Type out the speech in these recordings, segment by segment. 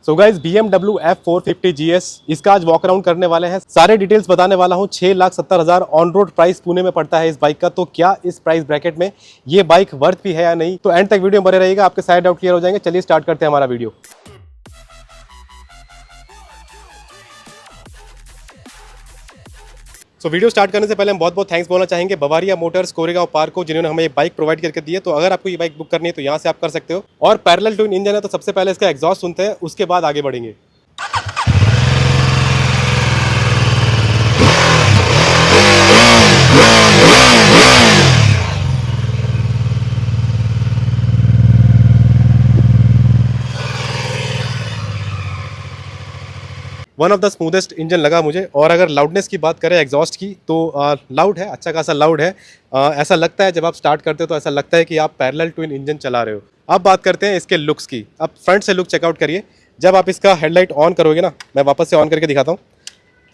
So guys BMW F450 GS इसका आज walk around करने वाले हैं। सारे डिटेल्स बताने वाला हूं। 6,70,000 ऑन रोड प्राइस पुणे में पड़ता है इस बाइक का। तो क्या इस प्राइस ब्रैकेट में ये बाइक वर्थ भी है या नहीं, तो एंड तक वीडियो में बने रहिएगा, आपके सारे डाउट क्लियर हो जाएंगे। चलिए स्टार्ट करते हैं हमारा वीडियो। तो वीडियो स्टार्ट करने से पहले हम बहुत बहुत थैंक्स बोलना चाहेंगे बवारिया मोटर्स कोरेगांव पार्क को, जिन्होंने हमें ये बाइक प्रोवाइड करके दी है। तो अगर आपको ये बाइक बुक करनी है तो यहाँ से आप कर सकते हो। और पैरेलल ट्विन इंजन है, तो सबसे पहले इसका एग्जॉस्ट सुनते हैं, उसके बाद आगे बढ़ेंगे। One of the smoothest engine लगा मुझे। और अगर लाउडनेस की बात करें एग्जॉस्ट की, तो लाउड है, अच्छा खासा लाउड है। ऐसा लगता है जब आप स्टार्ट करते हो तो ऐसा लगता है कि आप पैरेलल ट्विन इंजन चला रहे हो। अब बात करते हैं इसके लुक्स की। अब फ्रंट से लुक चेकआउट करिए। जब आप इसका हेडलाइट ऑन करोगे ना, मैं वापस से ऑन करके दिखाता हूँ।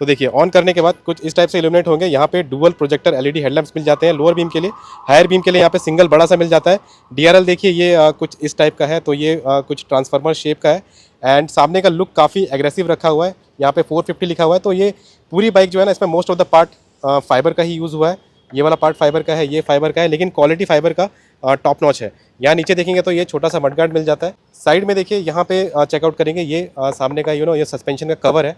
तो देखिए ऑन करने के बाद कुछ इस टाइप से इल्यूमिनेट होंगे। यहाँ पे डुअल प्रोजेक्टर एलईडी हेडलैम्प्स मिल जाते हैं। लोअर बीम के लिए, हायर बीम के लिए यहाँ पे सिंगल बड़ा सा मिल जाता है। डीआरएल देखिए ये कुछ इस टाइप का है, तो ये कुछ ट्रांसफार्मर शेप का है। एंड सामने का लुक काफ़ी एग्रेसिव रखा हुआ है। यहाँ पे 450 लिखा हुआ है। तो ये पूरी बाइक जो है ना, इसमें most of the part fibre का ही यूज़ हुआ है। ये वाला पार्ट फाइबर का है, ये फाइबर का है, लेकिन क्वालिटी फाइबर का टॉप नॉच है। यहाँ नीचे देखेंगे तो ये छोटा सा मडगार्ड मिल जाता है। साइड में देखिए यहाँ पे चेकआउट करेंगे, ये सामने का ये सस्पेंशन का कवर है।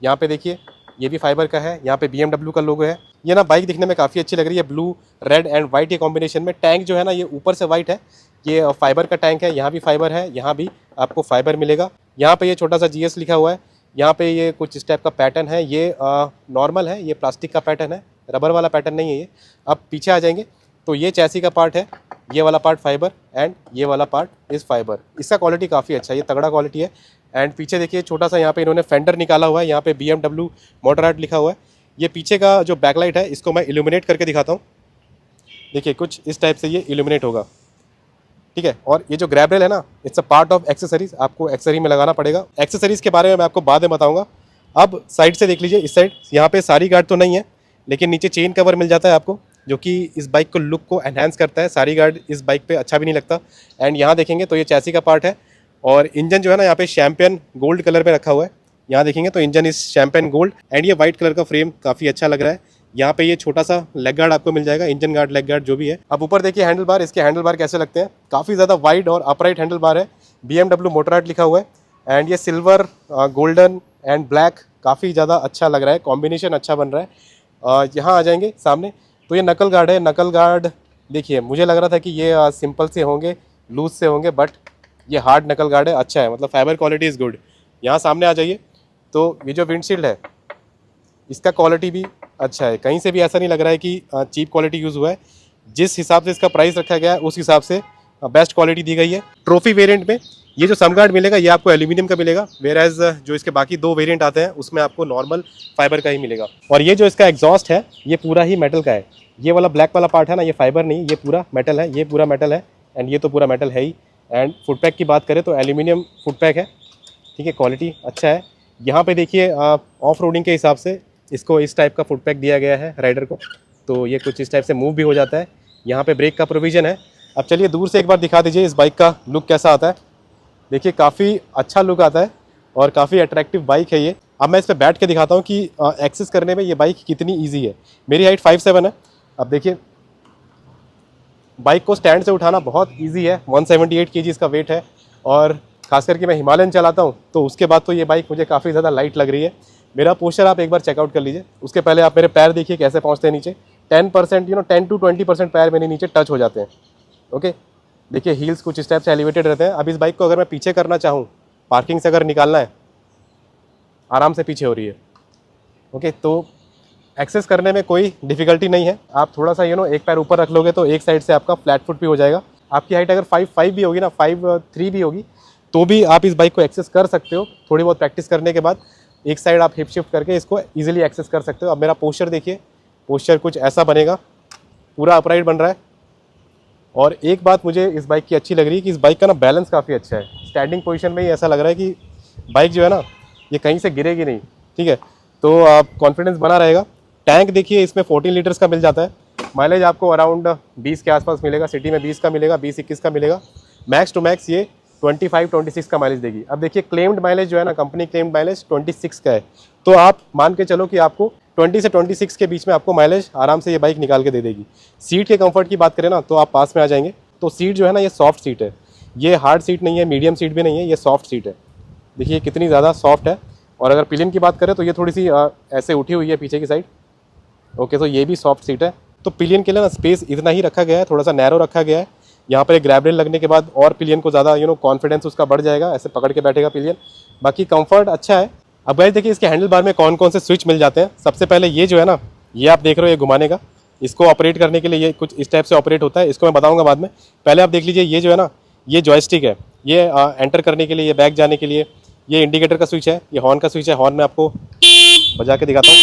यहाँ पे देखिए ये भी फाइबर का है। यहाँ पे BMW का लोगो है। ये ना बाइक दिखने में काफ़ी अच्छी लग रही है, ब्लू रेड एंड वाइट के कॉम्बिनेशन में। टैंक जो है ना, ये ऊपर से वाइट है, ये फाइबर का टैंक है। यहाँ भी फाइबर है, यहाँ भी आपको फाइबर मिलेगा। यहाँ पे ये छोटा सा GS लिखा हुआ है। यहाँ पे ये कुछ इस टाइप का पैटर्न है। ये नॉर्मल है, ये प्लास्टिक का पैटर्न है, रबर वाला पैटर्न नहीं है ये। अब पीछे आ जाएंगे तो ये चैसी का पार्ट है, ये वाला पार्ट फाइबर एंड ये वाला पार्ट इस फाइबर। इसका क्वालिटी काफ़ी अच्छा है, ये तगड़ा क्वालिटी है। एंड पीछे देखिए छोटा सा यहाँ पे इन्होंने फेंडर निकाला हुआ है। यहाँ पे BMW मोटरआर्ट लिखा हुआ है। ये पीछे का जो बैकलाइट है, इसको मैं इल्यूमिनेट करके दिखाता हूँ। देखिए कुछ इस टाइप से ये इल्यूमिनेट होगा, ठीक है। और ये जो ग्रैब रेल है ना, it's a part of accessories, आपको एक्सेसरी में लगाना पड़ेगा। एक्सेसरीज के बारे में मैं आपको बाद में बताऊंगा। अब साइड से देख लीजिए, इस साइड यहाँ पे सारी गार्ड तो नहीं है, लेकिन नीचे चेन कवर मिल जाता है आपको, जो कि इस बाइक को लुक को एनहांस करता है। सारी गार्ड इस बाइक पे अच्छा भी नहीं लगता। एंड यहाँ देखेंगे तो ये चैसी का पार्ट है। और इंजन जो है ना, यहाँ पे शैम्पियन गोल्ड कलर में रखा हुआ है। यहाँ देखेंगे तो इंजन इस शैम्पियन गोल्ड। एंड ये वाइट कलर का फ्रेम काफ़ी अच्छा लग रहा है। यहाँ पे ये छोटा सा लेग गार्ड आपको मिल जाएगा, इंजन गार्ड, लेग गार्ड जो भी है। अब ऊपर देखिए हैंडल बार, इसके हैंडल बार कैसे लगते हैं, काफ़ी ज़्यादा वाइड और अपराइट हैंडल बार है। BMW मोटरआर्ट लिखा हुआ है। एंड ये सिल्वर, गोल्डन एंड ब्लैक काफ़ी ज़्यादा अच्छा लग रहा है, कॉम्बिनेशन अच्छा बन रहा है। यहाँ आ जाएंगे सामने तो ये नकल गार्ड है। नकल गार्ड देखिए, मुझे लग रहा था कि ये सिंपल से होंगे, लूज से होंगे, बट ये हार्ड नकल गार्ड है, अच्छा है, मतलब फाइबर क्वालिटी इज़ गुड। यहाँ सामने आ जाइए तो ये जो विंडशील्ड है, इसका क्वालिटी भी अच्छा है। कहीं से भी ऐसा नहीं लग रहा है कि चीप क्वालिटी यूज़ हुआ है। जिस हिसाब से इसका प्राइस रखा गया है, उस हिसाब से बेस्ट क्वालिटी दी गई है। ट्रॉफी वेरिएंट में ये जो समगार्ड मिलेगा, ये आपको एल्यूमिनियम का मिलेगा, वेयर एज जो इसके बाकी दो वेरिएंट आते हैं उसमें आपको नॉर्मल फाइबर का ही मिलेगा। और ये जो इसका एग्जॉस्ट है, ये पूरा ही मेटल का है। ये वाला ब्लैक वाला पार्ट है ना, ये फाइबर नहीं, ये पूरा मेटल है, ये पूरा मेटल है। एंड ये तो पूरा मेटल है ही। एंड फुटपैक की बात करें तो एल्यूमिनियम फुटपैक है, ठीक है, क्वालिटी अच्छा है। यहाँ पे देखिए ऑफ रोडिंग के हिसाब से इसको इस टाइप का फुटपैक दिया गया है राइडर को, तो ये कुछ इस टाइप से मूव भी हो जाता है। यहाँ पे ब्रेक का प्रोविज़न है। अब चलिए दूर से एक बार दिखा दीजिए इस बाइक का लुक कैसा आता है। देखिए काफ़ी अच्छा लुक आता है और काफ़ी अट्रैक्टिव बाइक है ये। अब मैं इस पर बैठ के दिखाता हूँ कि एक्सेस करने में ये बाइक कितनी ईजी है। मेरी हाइट 5'7" है। अब देखिए बाइक को स्टैंड से उठाना बहुत ईजी है। 178 kg इसका वेट है। और खास करके मैं हिमालयन चलाता हूँ, तो उसके बाद तो ये बाइक मुझे काफ़ी ज़्यादा लाइट लग रही है। मेरा पोस्चर आप एक बार चेकआउट कर लीजिए। उसके पहले आप मेरे पैर देखिए कैसे पहुँचते हैं नीचे। 10% 10 to 20% पैर मेरे नीचे टच हो जाते हैं। ओके, देखिए हील्स कुछ इस टाइप से एलिवेटेड रहते हैं। अब इस बाइक को अगर मैं पीछे करना चाहूँ, पार्किंग से अगर निकालना है, आराम से पीछे हो रही है। ओके, तो एक्सेस करने में कोई डिफ़िकल्टी नहीं है। आप थोड़ा सा एक पैर ऊपर रख लोगे तो एक साइड से आपका फ्लैट फुट भी हो जाएगा। आपकी हाइट अगर 5'5" भी होगी ना, 5'3" भी होगी, तो भी आप इस बाइक को एक्सेस कर सकते हो। थोड़ी बहुत प्रैक्टिस करने के बाद एक साइड आप हिप शिफ्ट करके इसको ईजिली एक्सेस कर सकते हो। अब मेरा पोस्चर देखिए, पोस्चर कुछ ऐसा बनेगा, पूरा अपराइट बन रहा है। और एक बात मुझे इस बाइक की अच्छी लग रही है कि इस बाइक का ना बैलेंस काफ़ी अच्छा है। स्टैंडिंग पोजीशन में ही ऐसा लग रहा है कि बाइक जो है ना, ये कहीं से गिरेगी नहीं, ठीक है। तो आप कॉन्फिडेंस बना रहेगा। टैंक देखिए इसमें 14 लीटर्स का मिल जाता है। माइलेज आपको अराउंड 20 के आसपास मिलेगा। सिटी में 20 का मिलेगा, 20-21 का मिलेगा। मैक्स टू मैक्स ये 25-26 का माइलेज देगी। अब देखिए क्लेम्ड माइलेज जो है ना, कंपनी क्लेम्ड माइलेज 26 का है, तो आप मान के चलो कि आपको 20 से 26 के बीच में आपको माइलेज आराम से ये बाइक निकाल के दे देगी। सीट के कंफर्ट की बात करें ना, तो आप पास में आ जाएंगे, तो सीट जो है ना ये सॉफ्ट सीट है, ये हार्ड सीट नहीं है, मीडियम सीट भी नहीं है, ये सॉफ्ट सीट है। देखिए कितनी ज़्यादा सॉफ्ट है। और अगर पिलियन की बात करें तो ये थोड़ी सी ऐसे उठी हुई है पीछे की साइड। ओके, तो ये भी सॉफ्ट सीट है। तो पिलियन के लिए ना स्पेस इतना ही रखा गया है, थोड़ा सा नैरो रखा गया है। यहाँ पर एक ग्रैब रेल लगने के बाद और पिलियन को ज़्यादा कॉन्फिडेंस उसका बढ़ जाएगा, ऐसे पकड़ के बैठेगा पिलियन। बाकी कंफर्ट अच्छा है। अब गाइस देखिए इसके हैंडल बार में कौन कौन से स्विच मिल जाते हैं। सबसे पहले ये जो है ना, ये आप देख रहे हो, ये घुमाने का, इसको ऑपरेट करने के लिए ये कुछ इस टाइप से ऑपरेट होता है, इसको मैं बताऊंगा बाद में। पहले आप देख लीजिए, ये जो है ना, ये जॉयस्टिक है, ये एंटर करने के लिए, ये बैक जाने के लिए। ये इंडिकेटर का स्विच है, ये हॉर्न का स्विच है। हॉर्न में आपको बजा के दिखाता हूँ,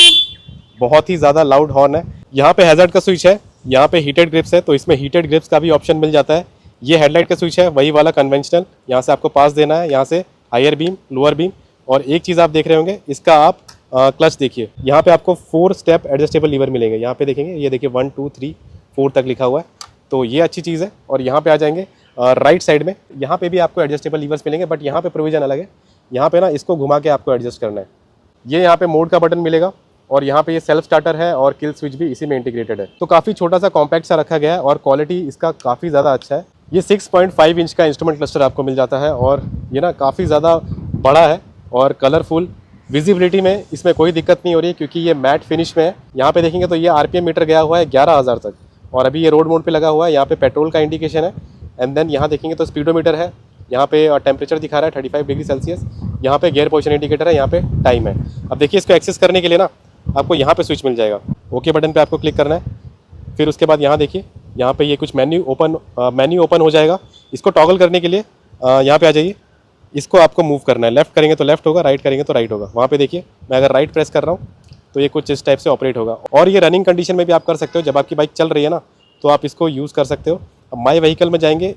बहुत ही ज़्यादा लाउड हॉर्न है। यहाँ पे हैज़र्ड का स्विच है, यहाँ पे हीटेड ग्रिप्स है, तो इसमें हीटेड ग्रिप्स का भी ऑप्शन मिल जाता है। ये हेडलाइट का स्विच है, वही वाला कन्वेंशनल, यहाँ से आपको पास देना है, यहाँ से हायर बीम, लोअर बीम। और एक चीज़ आप देख रहे होंगे, इसका आप क्लच देखिए, यहाँ पे आपको 4 स्टेप एडजस्टेबल लीवर मिलेंगे। यहाँ पे देखेंगे, ये देखिए 1 2 3 4 तक लिखा हुआ है, तो ये अच्छी चीज़ है। और यहाँ पे आ जाएंगे राइट साइड में, यहाँ पे भी आपको एडजस्टेबल लीवर्स मिलेंगे, बट यहाँ पे प्रोविजन अलग है। यहाँ पे ना इसको घुमा के आपको एडजस्ट करना है। ये यहाँ पे मोड का बटन मिलेगा, और यहाँ पे ये सेल्फ स्टार्टर है, और किल स्विच भी इसी में इंटीग्रेटेड है। तो काफ़ी छोटा सा कॉम्पैक्ट सा रखा गया है, और क्वालिटी इसका काफ़ी ज़्यादा अच्छा है। ये 6.5 इंच का इंस्ट्रूमेंट क्लस्टर आपको मिल जाता है, और ये ना काफ़ी ज़्यादा बड़ा है और कलरफुल। विजिबिलिटी में इसमें कोई दिक्कत नहीं हो रही है, क्योंकि ये मैट फिनिश में है। यहाँ पे देखेंगे तो ये RPM मीटर गया हुआ है 11,000 तक, और अभी ये रोड मोड पे लगा हुआ है। यहाँ पे पेट्रोल का इंडिकेशन है। एंड देन यहाँ देखेंगे तो स्पीडोमीटर है, यहाँ पे टेम्परेचर दिखा रहा है 35 डिग्री सेल्सियस। यहाँ पे गियर पोजीशन इंडिकेटर है, यहाँ पे टाइम है। अब देखिए इसको एक्सेस करने के लिए ना आपको यहाँ पे स्विच मिल जाएगा, ओके बटन पे आपको क्लिक करना है। फिर उसके बाद यहाँ देखिए, यहाँ पे ये कुछ मेन्यू ओपन हो जाएगा। इसको टॉगल करने के लिए यहाँ पे आ जाइए, इसको आपको मूव करना है। लेफ्ट करेंगे तो लेफ्ट होगा, राइट करेंगे तो राइट होगा। वहाँ पे देखिए, मैं अगर राइट प्रेस कर रहा हूँ तो ये कुछ इस टाइप से ऑपरेट होगा। और ये रनिंग कंडीशन में भी आप कर सकते हो, जब आपकी बाइक चल रही है ना, तो आप इसको यूज़ कर सकते हो। अब माई व्हीकल में जाएंगे,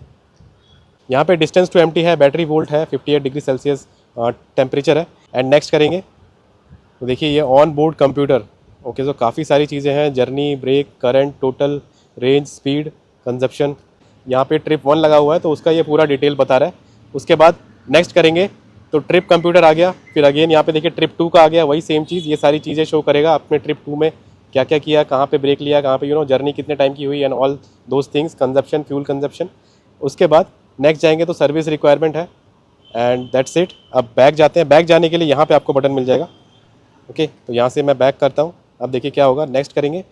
यहाँ पे डिस्टेंस टू एम्प्टी है, बैटरी वोल्ट है, 58 डिग्री सेल्सियस टेम्परेचर है। एंड नेक्स्ट करेंगे तो देखिए ये ऑन बोर्ड कंप्यूटर। ओके, तो काफ़ी सारी चीज़ें हैं, journey, brake, current, total, range, speed, consumption. यहाँ पे ट्रिप 1 लगा हुआ है, तो उसका ये पूरा डिटेल बता रहा है। उसके बाद नेक्स्ट करेंगे तो ट्रिप कंप्यूटर आ गया। फिर अगेन यहाँ पे देखिए ट्रिप 2 का आ गया, वही सेम चीज़, ये सारी चीज़ें शो करेगा आपने ट्रिप 2 में क्या क्या किया, कहाँ पे ब्रेक लिया, कहाँ पे जर्नी कितने टाइम की हुई, and all those things, consumption, fuel consumption. उसके बाद नेक्स्ट जाएंगे तो सर्विस रिक्वायरमेंट है, एंड दैट्स इट। अब बैक जाते हैं, बैक जाने के लिए यहाँ पे आपको बटन मिल जाएगा। ओके, तो यहाँ से मैं बैक करता हूँ। अब देखिए क्या होगा, नेक्स्ट करेंगे।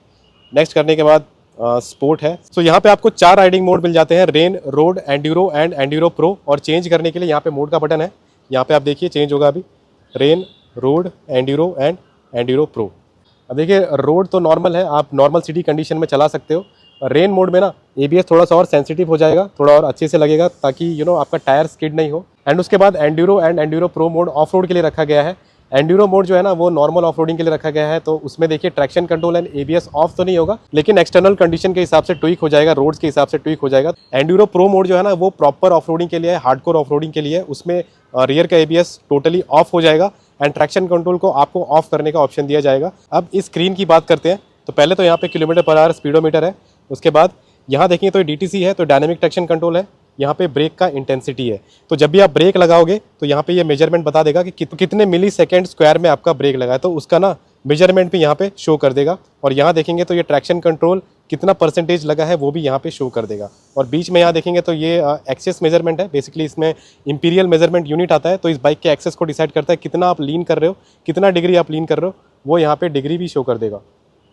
नेक्स्ट करने के बाद स्पोर्ट है। सो यहाँ पे आपको 4 राइडिंग मोड मिल जाते हैं, rain, road, Enduro and Enduro pro. और चेंज करने के लिए यहाँ पे मोड का बटन है, यहाँ पे आप देखिए चेंज होगा अभी, rain, road, Enduro and Enduro pro. अब देखिए रोड तो नॉर्मल है, आप नॉर्मल सिटी कंडीशन में चला सकते हो। रेन मोड में ना ABS थोड़ा सा और सेंसिटिव हो जाएगा, थोड़ा और अच्छे से लगेगा, ताकि आपका टायर स्किड नहीं हो। एंड उसके बाद Enduro and Enduro pro mode of road के लिए रखा गया है। एंड्यूरो मोड जो है ना वो नॉर्मल ऑफ रोडिंग के लिए रखा गया है, तो उसमें देखिए traction control and ABS of तो नहीं होगा, लेकिन एक्सटर्नल कंडीशन के हिसाब से ट्विक हो जाएगा, रोड्स के हिसाब से ट्विक हो जाएगा। एंड्यूरो प्रो मोड जो है ना वो प्रॉपर ऑफ रोडिंग के लिए है, हार्डकोर ऑफ रोडिंग के लिए। उसमें रियर का ABS टोटली ऑफ हो जाएगा, एंड ट्रैक्शन कंट्रोल को आपको ऑफ करने का ऑप्शन दिया जाएगा। अब इस स्क्रीन की बात करते हैं, तो पहले तो यहाँ पे किलोमीटर पर आवर स्पीडोमीटर है। उसके बाद यहाँ देखेंगे तो DTC है, तो डायनेमिक ट्रैक्शन कंट्रोल है। यहाँ पे ब्रेक का इंटेंसिटी है, तो जब भी आप ब्रेक लगाओगे तो यहाँ पे ये मेजरमेंट बता देगा कि कितने मिली सेकेंड स्क्वायर में आपका ब्रेक लगा है, तो उसका ना मेजरमेंट भी यहाँ पे शो कर देगा। और यहाँ देखेंगे तो ये ट्रैक्शन कंट्रोल कितना परसेंटेज लगा है वो भी यहाँ पे शो कर देगा। और बीच में यहाँ देखेंगे तो ये एक्सेस मेजरमेंट है, बेसिकली इसमें इंपीरियल मेजरमेंट यूनिट आता है, तो इस बाइक के एक्सेस को डिसाइड करता है कितना आप लीन कर रहे हो, कितना डिग्री आप लीन कर रहे हो, वो यहाँ पे डिग्री भी शो कर देगा।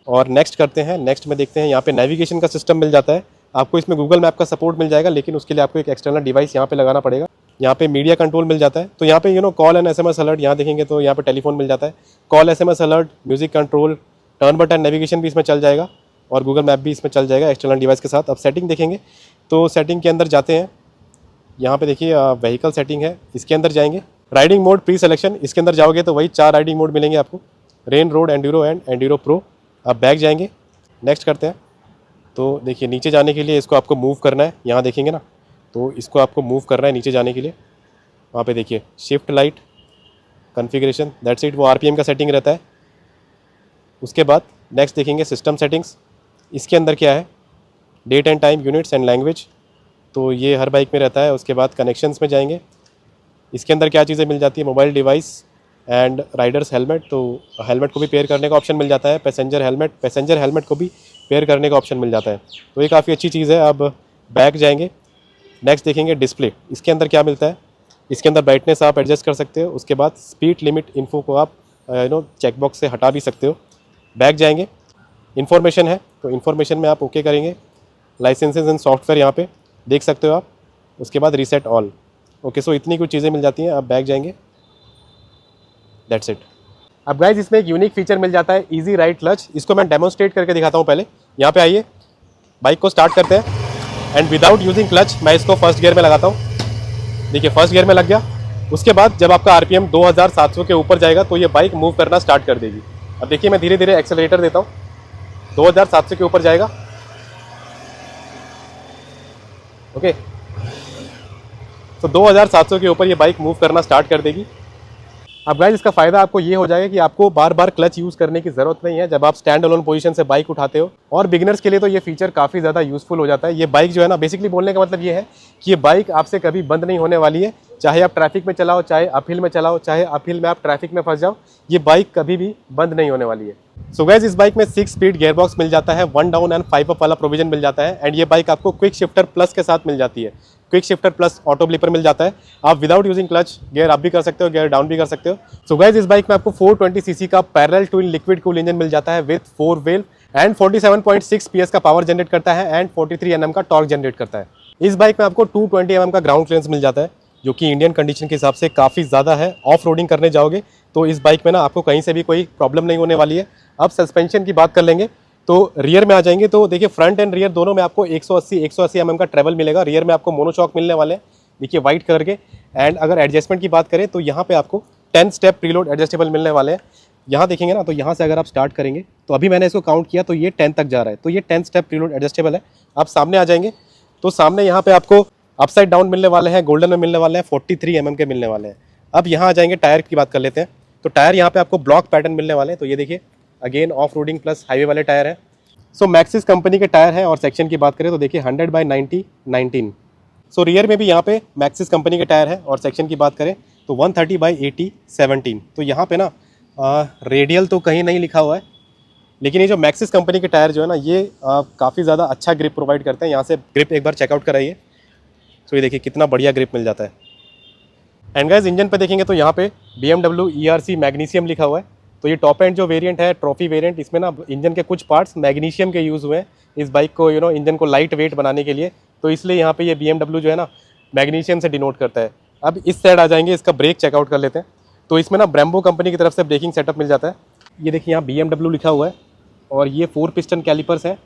और नेक्स्ट करते हैं, नेक्स्ट में देखते हैं, यहाँ पे नेविगेशन का सिस्टम मिल जाता है आपको। इसमें गूगल मैप का सपोर्ट मिल जाएगा, लेकिन उसके लिए आपको एक एक्सटर्नल डिवाइस यहाँ पे लगाना पड़ेगा। यहाँ पे मीडिया कंट्रोल मिल जाता है, तो यहाँ पे कॉल एंड SMS अलर्ट, यहाँ देखेंगे तो यहाँ पे टेलीफोन मिल जाता है, call, SMS alert, music control, turn button, navigation भी इसमें चल जाएगा, और गूगल मैप भी इसमें चल जाएगा एक्सटर्नल डिवाइस के साथ। अब सेटिंग देखेंगे तो सेटिंग के अंदर जाते हैं, यहाँ पे देखिए व्हीकल सेटिंग है, इसके अंदर जाएंगे। राइडिंग मोड प्री सिलेक्शन, इसके अंदर जाओगे तो वही 4 राइडिंग मोड मिलेंगे आपको, rain, road, Enduro and Enduro pro. अब बैक जाएंगे, नेक्स्ट करते हैं। तो देखिए नीचे जाने के लिए इसको आपको मूव करना है, यहाँ देखेंगे ना, तो इसको आपको मूव करना है नीचे जाने के लिए। वहाँ पे देखिए shift light configuration, that's it, वो RPM का सेटिंग रहता है। उसके बाद नेक्स्ट देखेंगे सिस्टम सेटिंग्स, इसके अंदर क्या है, date and time, units and language, तो ये हर बाइक में रहता है। उसके बाद कनेक्शंस में जाएंगे, इसके अंदर क्या चीज़ें मिल जाती है, mobile device and Riders helmet. तो हेलमेट को भी पेयर करने का ऑप्शन मिल जाता है। पैसेंजर हेलमेट को भी पेयर करने का ऑप्शन मिल जाता है, तो ये काफ़ी अच्छी चीज़ है। अब बैक जाएंगे, नेक्स्ट देखेंगे डिस्प्ले। इसके अंदर क्या मिलता है, इसके अंदर ब्राइटनेस आप एडजस्ट कर सकते हो। उसके बाद स्पीड लिमिट इन्फो को आप चेकबॉक्स से हटा भी सकते हो। बैक जाएंगे, इन्फॉर्मेशन है तो इन्फॉर्मेशन में आप ओके करेंगे। लाइसेंसेस एंड सॉफ्टवेयर यहाँ पे देख सकते हो आप। उसके बाद रीसेट ऑल। ओके, सो इतनी कुछ चीज़ें मिल जाती हैं। आप बैक जाएंगे, दैट्स इट। अब गाइज इसमें एक यूनिक फीचर मिल जाता है, इजी राइड क्लच। इसको मैं डेमोन्स्ट्रेट करके दिखाता हूँ। पहले यहाँ पे आइए, बाइक को स्टार्ट करते हैं एंड विदाउट यूजिंग क्लच मैं इसको फर्स्ट गियर में लगाता हूँ। देखिए फर्स्ट गियर में लग गया। उसके बाद जब आपका आरपीएम 2700 के ऊपर जाएगा तो ये बाइक मूव करना स्टार्ट कर देगी। अब देखिए मैं धीरे धीरे एक्सेलरेटर देता हूँ, 2700 के ऊपर जाएगा। ओके, तो 2700 के ऊपर ये बाइक मूव करना स्टार्ट कर देगी। अब गाइस इसका फ़ायदा आपको ये हो जाएगा कि आपको बार बार क्लच यूज़ करने की ज़रूरत नहीं है जब आप स्टैंड अलोन पोजीशन से बाइक उठाते हो। और बिगिनर्स के लिए तो ये फीचर काफ़ी ज़्यादा यूज़फुल हो जाता है। ये बाइक जो है ना, बेसिकली बोलने का मतलब ये है कि ये बाइक आपसे कभी बंद नहीं होने वाली है। चाहे आप ट्रैफिक में चलाओ, चाहे अपहिल में चलाओ, चाहे अपहिल में आप ट्रैफिक में फंस जाओ, ये बाइक कभी भी बंद नहीं होने वाली है। सो गाइस इस बाइक में 6 स्पीड गियरबॉक्स मिल जाता है, 1 डाउन एंड 5 अप वाला प्रोविजन मिल जाता है। एंड ये बाइक आपको क्विक शिफ्टर प्लस के साथ मिल जाती है। Quick shifter plus auto blipper मिल जाता है। आप without using clutch gear up भी कर सकते हो, गियर डाउन भी कर सकते हो। सो गाइस इस बाइक में आपको 420 सीसी का parallel twin liquid cool engine मिल जाता है विद 4 व्हील एंड 47.6 पीएस का पावर जनरेट करता है एंड 43 एनएम का टॉर्क जनरेट करता है। इस बाइक में आपको 220 एमएम का ग्राउंड क्लियरेंस मिल जाता है, जो कि इंडियन कंडीशन के हिसाब से काफ़ी ज़्यादा है। ऑफ रोडिंग करने जाओगे तो इस बाइक में ना आपको कहीं से भी कोई प्रॉब्लम नहीं होने वाली है। अब सस्पेंशन की बात कर लेंगे तो रियर में आ जाएंगे तो देखिए फ्रंट एंड रियर दोनों में आपको 180 एमएम का ट्रेवल मिलेगा। रियर में आपको मोनोशॉक मिलने वाले हैं, देखिए वाइट कलर के। एंड अगर एडजस्टमेंट की बात करें तो यहाँ पे आपको 10 स्टेप प्रीलोड एडजस्टेबल मिलने वाले हैं। यहाँ देखेंगे ना, तो यहाँ से अगर आप स्टार्ट करेंगे तो अभी मैंने इसको काउंट किया तो ये 10 तक जा रहा है, तो ये 10 स्टेप प्रीलोड एडजस्टेबल है। आप सामने आ जाएंगे तो सामने यहाँ पे आपको अपसाइड डाउन मिलने वाले हैं, गोल्डन में मिलने वाले हैं, 43 एमएम के मिलने वाले हैं। अब यहाँ आ जाएंगे, टायर की बात कर लेते हैं। तो टायर यहाँ पे आपको ब्लॉक पैटर्न मिलने वाले हैं। तो ये देखिए again off roading plus highway वाले टायर हैं। सो मैक्सिस कंपनी के टायर हैं। और सेक्शन की बात करें तो देखिए 100/90 19। सो रियर में भी यहाँ पे मैक्सिस कंपनी के टायर है। और सेक्शन की बात करें तो 130/80 17। तो यहाँ पे ना रेडियल तो कहीं नहीं लिखा हुआ है, लेकिन ये जो मैक्सिस कंपनी के टायर जो है ना, ये काफ़ी ज़्यादा अच्छा ग्रिप प्रोवाइड करते हैं। यहाँ से ग्रिप एक बार चेकआउट कराइए। तो ये देखिए कितना बढ़िया ग्रिप मिल जाता है। एंड गाइस इंजन पे देखेंगे तो यहाँ पे BMW ERC मैग्नीशियम लिखा हुआ है। तो ये टॉप एंड जो वेरिएंट है, ट्रॉफी वेरिएंट, इसमें ना इंजन के कुछ पार्ट्स मैग्नीशियम के यूज़ हुए हैं इस बाइक को इंजन को लाइट वेट बनाने के लिए। तो इसलिए यहाँ पे ये BMW जो है ना मैग्नीशियम से डिनोट करता है। अब इस साइड आ जाएंगे, इसका ब्रेक चेकआउट कर लेते हैं। तो इसमें ना ब्रेम्बो कंपनी की तरफ से ब्रेकिंग सेटअप मिल जाता है। ये देखिए यहाँ BMW लिखा हुआ है और ये 4 पिस्टन कैलिपर्स हैं।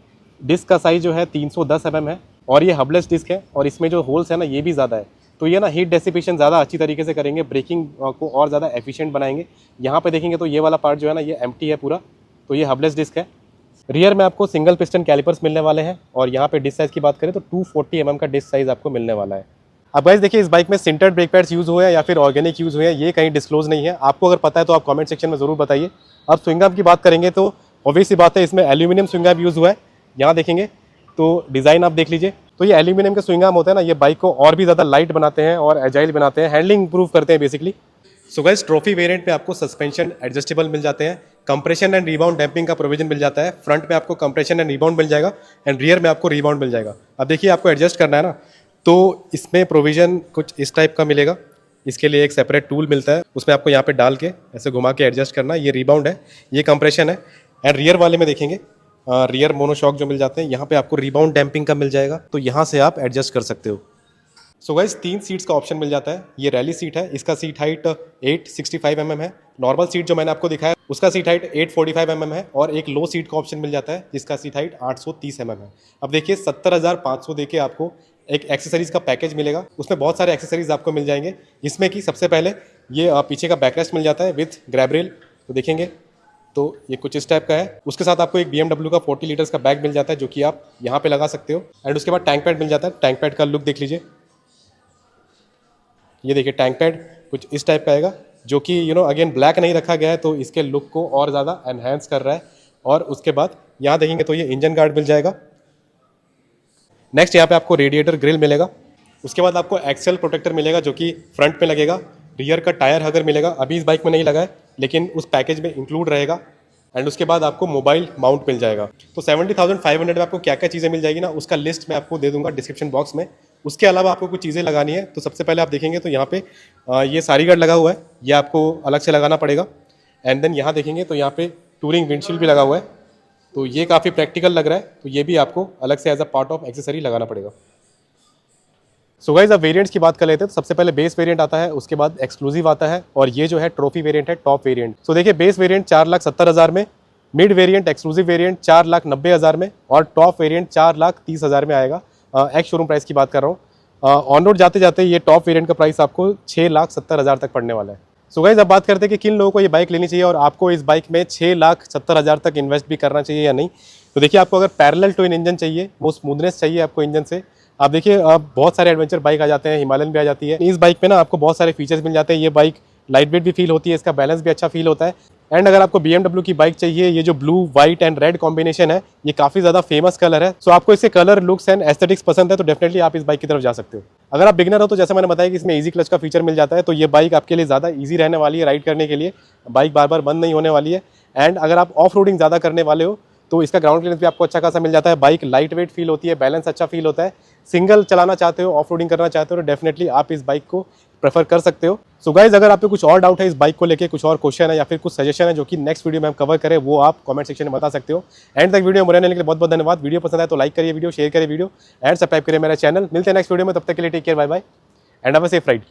डिस्क का साइज़ जो है 310 mm है और ये हबलेस डिस्क है। और इसमें जो होल्स है ना ये भी ज़्यादा है, तो ये ना हीट डेसिपेशन ज़्यादा अच्छी तरीके से करेंगे, ब्रेकिंग को और ज़्यादा एफिशिएंट बनाएंगे। यहाँ पे देखेंगे तो ये वाला पार्ट जो है ना ये एम्प्टी है पूरा, तो ये हबलेस डिस्क है। रियर में आपको सिंगल पिस्टन कैलिपर्स मिलने वाले हैं। और यहाँ पे डिस्क साइज़ की बात करें तो 240 mm का डिस्क साइज़ आपको मिलने वाला है। अब गाइस देखिए इस बाइक में सिंटर्ड ब्रेक पैड्स यूज़ हुए हैं या फिर ऑर्गेनिक यूज़ हुए हैं, ये कहीं डिस्क्लोज नहीं है। आपको अगर पता है तो आप कमेंट सेक्शन में ज़रूर बताइए। अब स्विंग आर्म की बात करेंगे तो ऑब्वियस सी बात है, इसमें एल्यूमिनियम स्विंग आर्म यूज़ हुआ है। यहाँ देखेंगे तो डिज़ाइन आप देख लीजिए। तो ये एल्यूमिनियम के स्विंग आर्म होते हैं ना, ये बाइक को और भी ज़्यादा लाइट बनाते हैं और एजाइल बनाते हैं, हैंडलिंग इंप्रूव करते हैं basically. So guys trophy variant पे आपको सस्पेंशन एडजस्टेबल मिल जाते हैं, कंप्रेशन एंड रिबाउंड डैम्पिंग का प्रोविजन मिल जाता है। फ्रंट में आपको कंप्रेशन एंड रिबाउंड मिल जाएगा एंड रियर में आपको रिबाउंड मिल जाएगा। अब देखिए आपको एडजस्ट करना है ना, तो इसमें प्रोविजन कुछ इस टाइप का मिलेगा। इसके लिए एक सेपरेट टूल मिलता है, उसमें आपको यहाँ पे डाल के ऐसे घुमा के एडजस्ट करना है। ये रिबाउंड है, ये कंप्रेशन है। एंड रियर वाले में देखेंगे रियर मोनोशॉक जो मिल जाते हैं, यहाँ पे आपको रिबाउंड डैम्पिंग का मिल जाएगा, तो यहाँ से आप एडजस्ट कर सकते हो। सो गाइस 3 सीट्स का ऑप्शन मिल जाता है। ये रैली सीट है, इसका सीट हाइट 865 mm है। नॉर्मल सीट जो मैंने आपको दिखाया उसका सीट हाइट 845 mm है। और एक लो सीट का ऑप्शन मिल जाता है जिसका सीट हाइट 830 mm है। अब देखिए 70,500 देके आपको एक एक्सेसरीज का पैकेज मिलेगा, उसमें बहुत सारे एक्सेसरीज आपको मिल जाएंगे। इसमें कि सबसे पहले ये पीछे का बैकरेस्ट मिल जाता है विथ ग्रैब रेल, तो देखेंगे तो ये कुछ इस टाइप का है। उसके साथ आपको एक BMW का 40 लीटर्स का बैग मिल जाता है जो कि आप यहाँ पे लगा सकते हो। एंड उसके बाद टैंक पैड मिल जाता है। टैंक पैड का लुक देख लीजिए, ये देखिए टैंक पैड कुछ इस टाइप का आएगा, जो कि अगेन ब्लैक नहीं रखा गया है, तो इसके लुक को और ज़्यादा एनहेंस कर रहा है। और उसके बाद यहाँ देखेंगे तो ये इंजन गार्ड मिल जाएगा। नेक्स्ट यहाँ पे आपको रेडिएटर ग्रिल मिलेगा। उसके बाद आपको एक्सेल प्रोटेक्टर मिलेगा जो कि फ्रंट में लगेगा। रियर का टायर हगर मिलेगा, अभी इस बाइक में नहीं लगा है लेकिन उस पैकेज में इंक्लूड रहेगा। एंड उसके बाद आपको मोबाइल माउंट मिल जाएगा। तो 70,500 में आपको क्या क्या चीज़ें मिल जाएगी ना, उसका लिस्ट मैं आपको दे दूंगा डिस्क्रिप्शन बॉक्स में। उसके अलावा आपको कुछ चीज़ें लगानी है, तो सबसे पहले आप देखेंगे तो यहाँ पे ये सारी गार्ड लगा हुआ है, ये आपको अलग से लगाना पड़ेगा। एंड देन यहाँ देखेंगे तो यहाँ पे टूरिंग विंडशील्ड भी लगा हुआ है, तो ये काफ़ी प्रैक्टिकल लग रहा है, तो ये भी आपको अलग से as a part of accessory लगाना पड़ेगा। सो गाइस अब वेरिएंट्स की बात कर लेते हैं। तो सबसे पहले बेस वेरिएंट आता है, उसके बाद एक्सक्लूसिव आता है, और ये जो है ट्रॉफी वेरिएंट है, टॉप वेरिएंट। सो देखिए बेस वेरिएंट 4,70,000 में, मिड वेरिएंट एक्सक्लूसिव वेरिएंट 4,90,000 में, और टॉप वेरिएंट 4,30,000 में आएगा। एक्स शोरूम प्राइस की बात कर रहा हूँ। ऑन रोड जाते जाते ये टॉप वेरिएंट का प्राइस आपको 6,70,000 तक पड़ने वाला है। सो गाइस अब बात करते हैं कि किन लोगों को ये बाइक लेनी चाहिए और आपको इस बाइक में 6,70,000 तक इन्वेस्ट भी करना चाहिए या नहीं। तो देखिए आपको अगर पैरेलल ट्विन इंजन चाहिए, वो स्मूथनेस चाहिए आपको इंजन से। आप देखिए बहुत सारे एडवेंचर बाइक आ जाते हैं, हिमालयन भी आ जाती है। इस बाइक पे ना आपको बहुत सारे फीचर्स मिल जाते हैं। ये बाइक लाइट वेट भी फील होती है, इसका बैलेंस भी अच्छा फील होता है। एंड अगर आपको BMW की बाइक चाहिए, ये जो blue white and red combination है, ये काफी ज्यादा फेमस कलर है। सो आपको इसके कलर लुक्स एंड एस्थेटिक्स पसंद है तो डेफिनेटली आप इस बाइक की तरफ जा सकते हो। अगर आप बिगनर हो तो जैसे मैंने बताया कि इसमें इजी क्लच का फीचर मिल जाता है, तो ये बाइक आपके लिए ज्यादा ईजी रहने वाली है राइड करने के लिए। बाइक बार बार बंद नहीं होने वाली है। एंड अगर आप ऑफ रोडिंग ज्यादा करने वाले हो तो इसका ग्राउंड क्लियरेंस भी आपको अच्छा खासा मिल जाता है। बाइक लाइट वेट फील होती है, बैलेंस अच्छा फील होता है। सिंगल चलाना चाहते हो, ऑफ रोडिंग करना चाहते हो तो डेफिनेटली आप इस बाइक को प्रेफर कर सकते हो। सो गाइज अगर आपको कुछ और डाउट है इस बाइक को लेके, कुछ और क्वेश्चन है या फिर कुछ सजेशन है जो कि नेक्स्ट वीडियो में हम कवर करें, वो आप कमेंट सेक्शन में बता सकते हो। एंड तक वीडियो में रहने के लिए बहुत बहुत धन्यवाद। वीडियो पसंद आए तो लाइक करिए वीडियो, शेयर करिए वीडियो, एंड सब्सक्राइब करिए मेरा चैनल। मिलते हैं नेक्स्ट वीडियो में, तब तक के लिए take care, bye bye and have a safe ride.